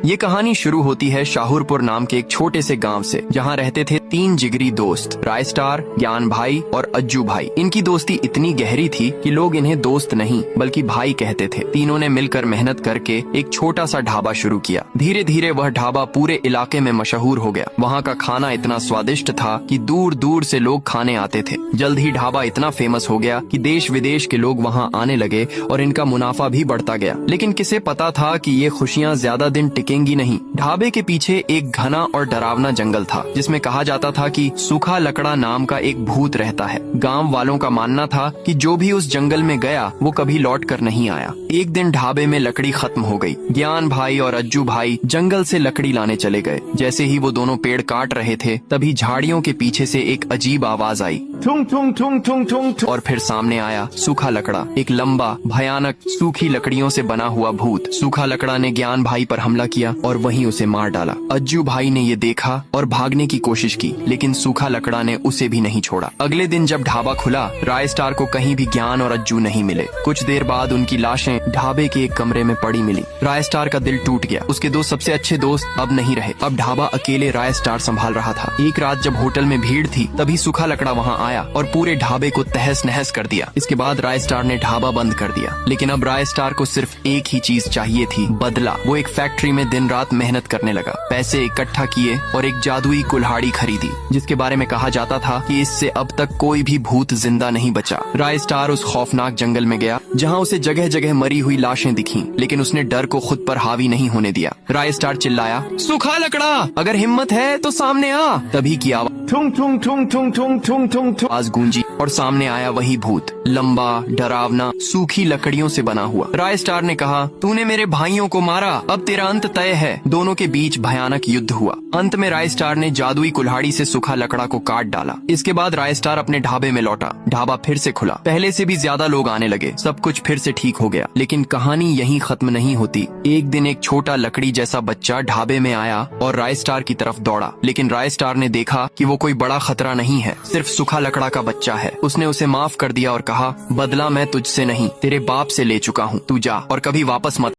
ये कहानी शुरू होती है शाहपुर नाम के एक छोटे से गांव से, जहां रहते थे 3 जिगरी दोस्त, रायस्टार, ज्ञान भाई और अज्जू भाई। इनकी दोस्ती इतनी गहरी थी कि लोग इन्हें दोस्त नहीं बल्कि भाई कहते थे। तीनों ने मिलकर मेहनत करके एक छोटा सा ढाबा शुरू किया। धीरे धीरे वह ढाबा पूरे इलाके में मशहूर हो गया। वहाँ का खाना इतना स्वादिष्ट था कि दूर दूर से लोग खाने आते थे। जल्द ही ढाबा इतना फेमस हो गया कि देश विदेश के लोग वहाँ आने लगे और इनका मुनाफा भी बढ़ता गया। लेकिन किसे पता था कि ये खुशियाँ ज्यादा दिन टिकेंगी नहीं। ढाबे के पीछे एक घना और डरावना जंगल था, जिसमें कहा जाता था कि सूखा लकड़ा नाम का एक भूत रहता है। गांव वालों का मानना था कि जो भी उस जंगल में गया वो कभी लौट कर नहीं आया। एक दिन ढाबे में लकड़ी खत्म हो गई। ज्ञान भाई और अज्जू भाई जंगल से लकड़ी लाने चले गए। जैसे ही वो दोनों पेड़ काट रहे थे, तभी झाड़ियों के पीछे से एक अजीब आवाज आई, ठुंग ठुंग ठुंग ठुंग ठुंग। और फिर सामने आया सूखा लकड़ा, एक लंबा भयानक सूखी लकड़ियों से बना हुआ भूत। सूखा लकड़ा ने ज्ञान भाई पर हमला किया और वहीं उसे मार डाला। अज्जू भाई ने ये देखा और भागने की कोशिश की, लेकिन सूखा लकड़ा ने उसे भी नहीं छोड़ा। अगले दिन जब ढाबा खुला, रायस्टार को कहीं भी ज्ञान और अज्जू नहीं मिले। कुछ देर बाद उनकी लाशें ढाबे के एक कमरे में पड़ी मिली। रायस्टार का दिल टूट गया। उसके 2 सबसे अच्छे दोस्त अब नहीं रहे। अब ढाबा अकेले रायस्टार संभाल रहा था। एक रात जब होटल में भीड़ थी, तभी सूखा लकड़ा वहाँ आया और पूरे ढाबे को तहस नहस कर दिया। इसके बाद रायस्टार ने ढाबा बंद कर दिया। लेकिन अब रायस्टार को सिर्फ एक ही चीज चाहिए थी, बदला। वो एक फैक्ट्री में दिन रात मेहनत करने लगा, पैसे इकट्ठा किए और एक जादुई कुल्हाड़ी खरीदी, जिसके बारे में कहा जाता था कि इससे अब तक कोई भी भूत जिंदा नहीं बचा। रायस्टार उस खौफनाक जंगल में गया, जहाँ उसे जगह जगह मरी हुई लाशें दिखीं, लेकिन उसने डर को खुद पर हावी नहीं होने दिया। रायस्टार चिल्लाया, सूखा लकड़ा, अगर हिम्मत है तो सामने आ। तभी की आवाज ठुंग ठुंग ठुंग ठुंग ठुंग ठुंग ठुंग ठुंग आवाज गूंजी और सामने आया वही भूत, लंबा, डरावना, सूखी लकड़ियों से बना हुआ। रायस्टार ने कहा, तूने मेरे भाइयों को मारा, अब तेरा अंत तय है। दोनों के बीच भयानक युद्ध हुआ। अंत में रायस्टार ने जादुई कुल्हाड़ी से सूखा लकड़ा को काट डाला। इसके बाद रायस्टार अपने ढाबे में लौटा। ढाबा फिर से खुला। पहले से भी ज्यादा लोग आने लगे। सब कुछ फिर से ठीक हो गया। लेकिन कहानी यहीं खत्म नहीं होती। एक दिन एक छोटा लकड़ी जैसा बच्चा ढाबे में आया और रायस्टार की तरफ दौड़ा। लेकिन रायस्टार ने देखा कि वो कोई बड़ा खतरा नहीं है, सिर्फ सूखा लकड़ा का बच्चा है। उसने उसे माफ कर दिया और कहा, बदला मैं तुझसे नहीं, तेरे बाप से ले चुका हूँ। तू जा और कभी वापस मत